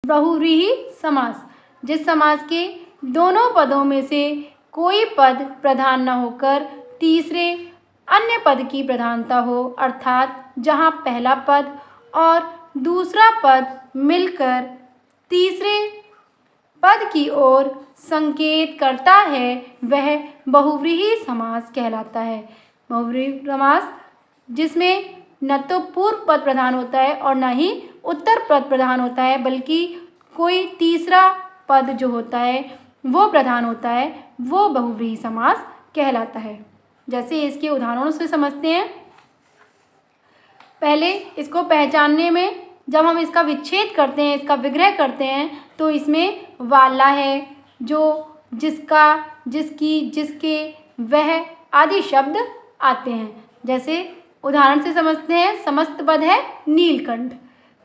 बहुव्रीहि समास, जिस समास के दोनों पदों में से कोई पद प्रधान न होकर तीसरे अन्य पद की प्रधानता हो, अर्थात जहाँ पहला पद और दूसरा पद मिलकर तीसरे पद की ओर संकेत करता है, वह बहुव्रीहि समास कहलाता है। बहुव्रीहि समास जिसमें न तो पूर्व पद प्रधान होता है और न ही उत्तर पद प्रधान होता है, बल्कि कोई तीसरा पद जो होता है वो प्रधान होता है, वो बहुव्रीहि समास कहलाता है। जैसे इसके उदाहरणों से समझते हैं। पहले इसको पहचानने में जब हम इसका विच्छेद करते हैं, इसका विग्रह करते हैं, तो इसमें वाला है, जो, जिसका, जिसकी, जिसके, वह आदि शब्द आते हैं। जैसे उदाहरण से समझते हैं। समस्त पद है नीलकंठ।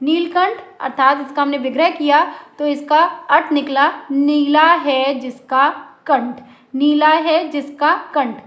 नीलकंठ अर्थात इसका हमने विग्रह किया तो इसका अर्थ निकला नीला है जिसका कंठ। नीला है जिसका कंठ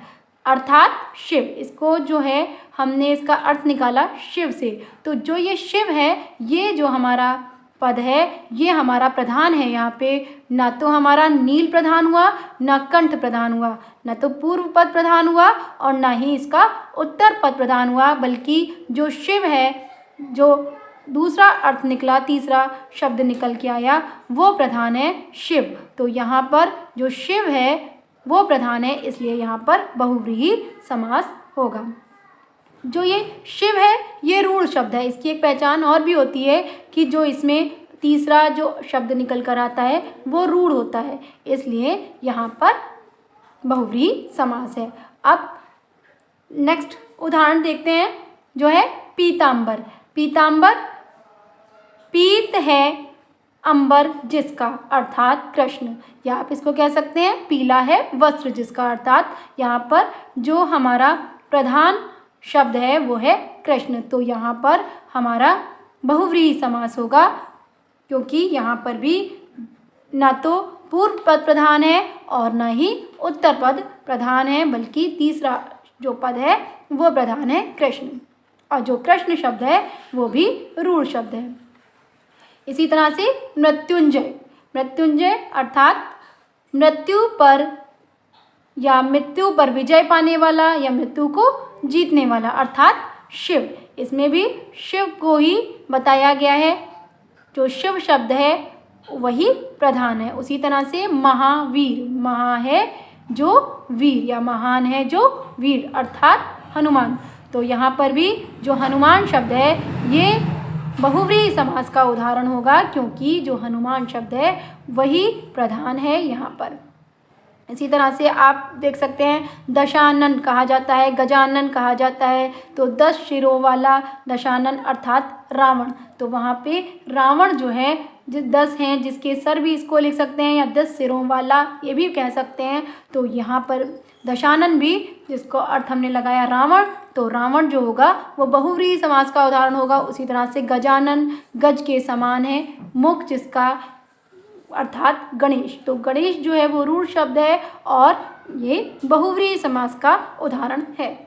अर्थात शिव। इसको जो है हमने इसका अर्थ निकाला शिव से। तो जो ये शिव है, ये जो हमारा पद है, ये हमारा प्रधान है। यहाँ पे ना तो हमारा नील प्रधान हुआ, ना कंठ प्रधान हुआ, ना तो पूर्व पद प्रधान हुआ और ना ही इसका उत्तर पद प्रधान हुआ, बल्कि जो शिव है, जो दूसरा अर्थ निकला, तीसरा शब्द निकल के आया, वो प्रधान है शिव। तो यहाँ पर जो शिव है वो प्रधान है, इसलिए यहाँ पर बहुव्रीहि समास होगा। जो ये शिव है ये रूढ़ शब्द है। इसकी एक पहचान और भी होती है कि जो इसमें तीसरा जो शब्द निकल कर आता है वो रूढ़ होता है, इसलिए यहाँ पर बहुव्रीहि समास है। अब नेक्स्ट उदाहरण देखते हैं, जो है पीतांबर। पीतांबर, पीत है अंबर जिसका, अर्थात कृष्ण, या आप इसको कह सकते हैं पीला है वस्त्र जिसका, अर्थात यहाँ पर जो हमारा प्रधान शब्द है वो है कृष्ण। तो यहाँ पर हमारा बहुव्रीहि समास होगा, क्योंकि यहाँ पर भी ना तो पूर्व पद प्रधान है और ना ही उत्तर पद प्रधान है, बल्कि तीसरा जो पद है वो प्रधान है कृष्ण, और जो कृष्ण शब्द है वो भी रूढ़ शब्द है। इसी तरह से मृत्युंजय। मृत्युंजय अर्थात मृत्यु पर या मृत्यु पर विजय पाने वाला या मृत्यु को जीतने वाला, अर्थात शिव। इसमें भी शिव को ही बताया गया है। जो शिव शब्द है वही प्रधान है। उसी तरह से महावीर, महा है जो वीर, या महान है जो वीर, अर्थात हनुमान। तो यहाँ पर भी जो हनुमान शब्द है ये बहुव्रीहि समास का उदाहरण होगा, क्योंकि जो हनुमान शब्द है वही प्रधान है यहाँ पर। इसी तरह से आप देख सकते हैं दशानन कहा जाता है, गजानन कहा जाता है। तो 10 सिरों वाला दशानन अर्थात रावण। तो वहाँ पे रावण जो है 10 हैं, जिसके सर भी इसको लिख सकते हैं, या 10 सिरों वाला ये भी कह सकते हैं। तो यहाँ पर दशानन भी, जिसको अर्थ हमने लगाया रावण, तो रावण जो होगा वो बहुव्रीहि समास का उदाहरण होगा। उसी तरह से गजानन गज के समान है, मुख जिसका, अर्थात गणेश। तो गणेश जो है वो रूढ़ शब्द है और ये बहुव्रीहि समास का उदाहरण है।